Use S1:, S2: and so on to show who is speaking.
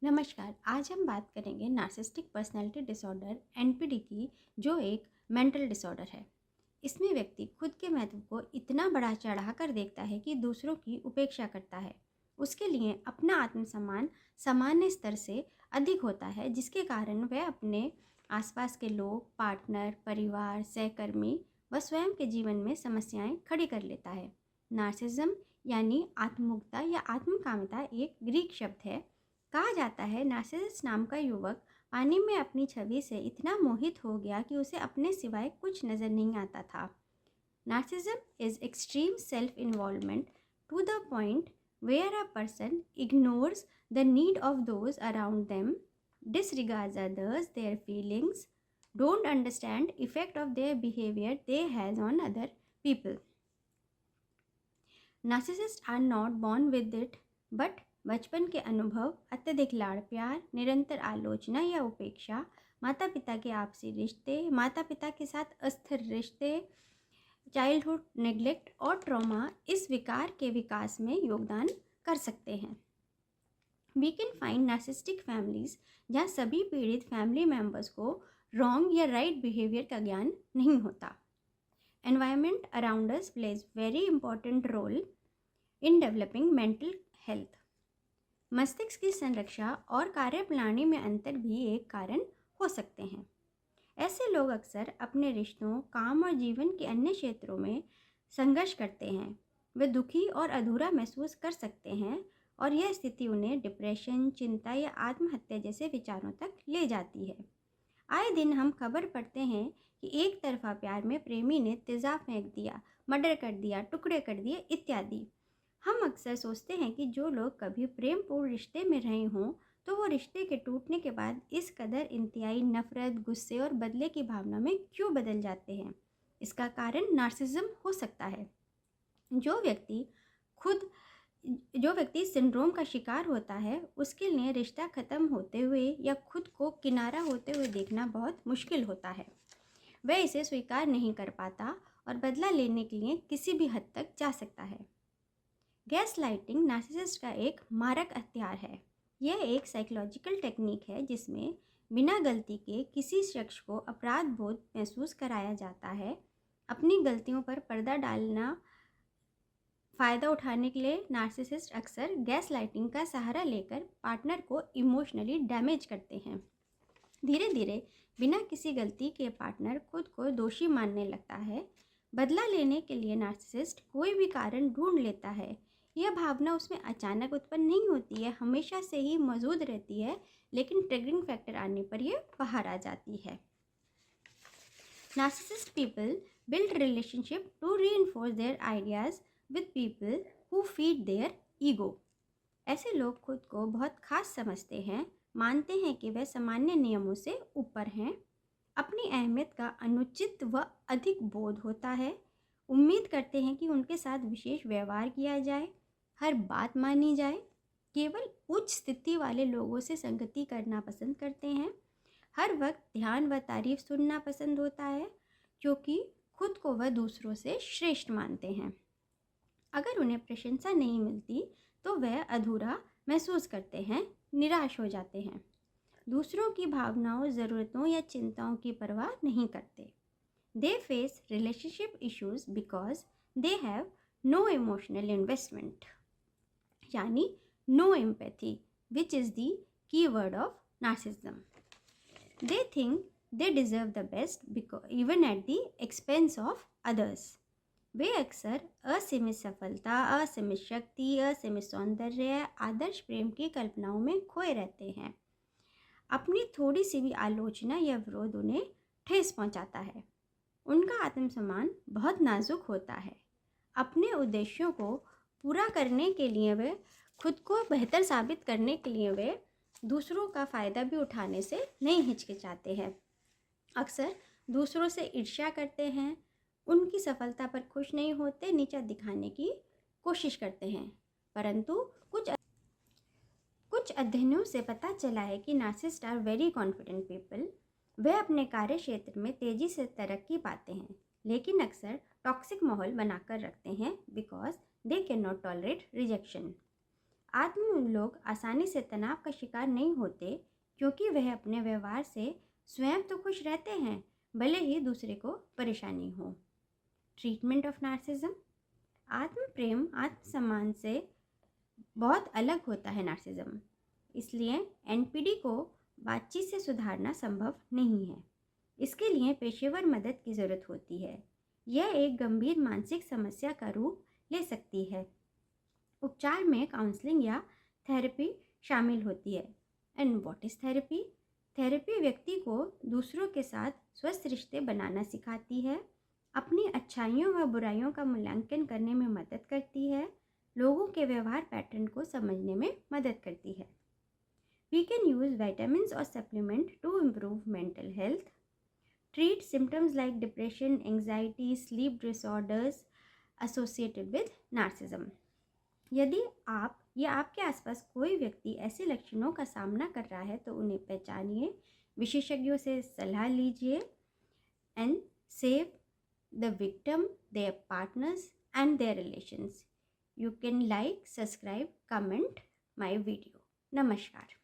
S1: नमस्कार। आज हम बात करेंगे नार्सिसिस्टिक पर्सनालिटी डिसऑर्डर एनपीडी की, जो एक मेंटल डिसऑर्डर है। इसमें व्यक्ति खुद के महत्व को इतना बढ़ा चढ़ाकर देखता है कि दूसरों की उपेक्षा करता है। उसके लिए अपना आत्मसम्मान सामान्य स्तर से अधिक होता है, जिसके कारण वह अपने आसपास के लोग, पार्टनर, परिवार, सहकर्मी व स्वयं के जीवन में समस्याएं खड़ी कर लेता है। नार्सिसिज्म यानी आत्ममुग्धता या आत्मकामिता एक ग्रीक शब्द है। कहा जाता है नार्सिसिस्ट नाम का युवक पानी में अपनी छवि से इतना मोहित हो गया कि उसे अपने सिवाय कुछ नजर नहीं आता था। Narcissism is extreme self involvement to the point where a person ignores the need of those around them, disregards others, their feelings, don't understand effect of their behavior they has on other people. Narcissists are not born with it, but बचपन के अनुभव, अत्यधिक लाड़ प्यार, निरंतर आलोचना या उपेक्षा, माता पिता के आपसी रिश्ते, माता पिता के साथ अस्थिर रिश्ते, चाइल्डहुड नेग्लेक्ट और ट्रॉमा इस विकार के विकास में योगदान कर सकते हैं। We can find narcissistic families जहाँ सभी पीड़ित फैमिली मेम्बर्स को रॉन्ग या राइट बिहेवियर का ज्ञान नहीं होता। Environment around us plays very important role in developing mental health. मस्तिष्क की संरक्षा और कार्यप्रणाली में अंतर भी एक कारण हो सकते हैं। ऐसे लोग अक्सर अपने रिश्तों, काम और जीवन के अन्य क्षेत्रों में संघर्ष करते हैं। वे दुखी और अधूरा महसूस कर सकते हैं और यह स्थिति उन्हें डिप्रेशन, चिंता या आत्महत्या जैसे विचारों तक ले जाती है। आए दिन हम खबर पढ़ते हैं कि एक तरफा प्यार में प्रेमी ने तेजाब फेंक दिया, मर्डर कर दिया, टुकड़े कर दिए इत्यादि। हम अक्सर सोचते हैं कि जो लोग कभी प्रेमपूर्ण रिश्ते में रहे हों तो वो रिश्ते के टूटने के बाद इस कदर इंतहाई नफरत, गुस्से और बदले की भावना में क्यों बदल जाते हैं। इसका कारण नार्सिसिज्म हो सकता है। जो व्यक्ति सिंड्रोम का शिकार होता है, उसके लिए रिश्ता खत्म होते हुए या खुद को किनारा होते हुए देखना बहुत मुश्किल होता है। वह इसे स्वीकार नहीं कर पाता और बदला लेने के लिए किसी भी हद तक जा सकता है। गैस लाइटिंग नार्सिसिस्ट का एक मारक हथियार है। यह एक साइकोलॉजिकल टेक्निक है जिसमें बिना गलती के किसी शख्स को अपराध बोध महसूस कराया जाता है। अपनी गलतियों पर पर्दा डालना फ़ायदा उठाने के लिए नार्सिसिस्ट अक्सर गैस लाइटिंग का सहारा लेकर पार्टनर को इमोशनली डैमेज करते हैं। धीरे धीरे बिना किसी गलती के पार्टनर खुद को दोषी मानने लगता है। बदला लेने के लिए नार्सिसिस्ट कोई भी कारण ढूंढ लेता है। यह भावना उसमें अचानक उत्पन्न नहीं होती है, हमेशा से ही मौजूद रहती है, लेकिन ट्रिगरिंग फैक्टर आने पर यह बाहर आ जाती है। Narcissist people build relationship to reinforce their ideas with people who feed their ego. ऐसे लोग खुद को बहुत खास समझते हैं, मानते हैं कि वे सामान्य नियमों से ऊपर हैं। अपनी अहमियत का अनुचित व अधिक बोध होता है। उम्मीद करते हैं कि उनके साथ विशेष व्यवहार किया जाए, हर बात मानी जाए। केवल उच्च स्थिति वाले लोगों से संगति करना पसंद करते हैं। हर वक्त ध्यान व तारीफ सुनना पसंद होता है, क्योंकि खुद को वह दूसरों से श्रेष्ठ मानते हैं। अगर उन्हें प्रशंसा नहीं मिलती तो वह अधूरा महसूस करते हैं, निराश हो जाते हैं। दूसरों की भावनाओं, ज़रूरतों या चिंताओं की परवाह नहीं करते। They face relationship issues because they have no emotional investment, यानी no empathy, which is the key word of narcissism. They think they deserve the best even at the expense of others. वे अक्सर असीमित सफलता, असीमित शक्ति, असीमित सौंदर्य, आदर्श प्रेम की कल्पनाओं में खोए रहते हैं। अपनी थोड़ी सी भी आलोचना या विरोध उन्हें ठेस पहुंचाता है। उनका आत्मसम्मान बहुत नाजुक होता है। अपने उद्देश्यों को पूरा करने के लिए वे, खुद को बेहतर साबित करने के लिए वे दूसरों का फ़ायदा भी उठाने से नहीं हिचकिचाते हैं। अक्सर दूसरों से ईर्ष्या करते हैं, उनकी सफलता पर खुश नहीं होते, नीचा दिखाने की कोशिश करते हैं। परंतु कुछ अध्ययनों से पता चला है कि narcissists are very confident people. वे अपने कार्य क्षेत्र में तेज़ी से तरक्की पाते हैं, लेकिन अक्सर टॉक्सिक माहौल बनाकर रखते हैं because they can not tolerate rejection. आत्म लोग आसानी से तनाव का शिकार नहीं होते क्योंकि वह अपने व्यवहार से स्वयं तो खुश रहते हैं, भले ही दूसरे को परेशानी हो। Treatment of narcissism. आत्म प्रेम आत्मसम्मान से बहुत अलग होता है नार्सिज्म, इसलिए एनपीडी को बातचीत से सुधारना संभव नहीं है। इसके लिए पेशेवर मदद की ज़रूरत होती है। यह एक गंभीर मानसिक समस्या का रूप ले सकती है। उपचार में काउंसलिंग या थेरेपी शामिल होती है। And what is therapy? Therapy व्यक्ति को दूसरों के साथ स्वस्थ रिश्ते बनाना सिखाती है, अपनी अच्छाइयों व बुराइयों का मूल्यांकन करने में मदद करती है, लोगों के व्यवहार पैटर्न को समझने में मदद करती है। We can use vitamins or supplement to improve mental health, treat symptoms like depression, anxiety, sleep disorders associated with narcissism. यदि आप या आपके आसपास कोई व्यक्ति ऐसे लक्षणों का सामना कर रहा है तो उन्हें पहचानिए, विशेषज्ञों से सलाह लीजिए and save the victim, their partners and their relations. You can like, subscribe, comment my video. नमस्कार।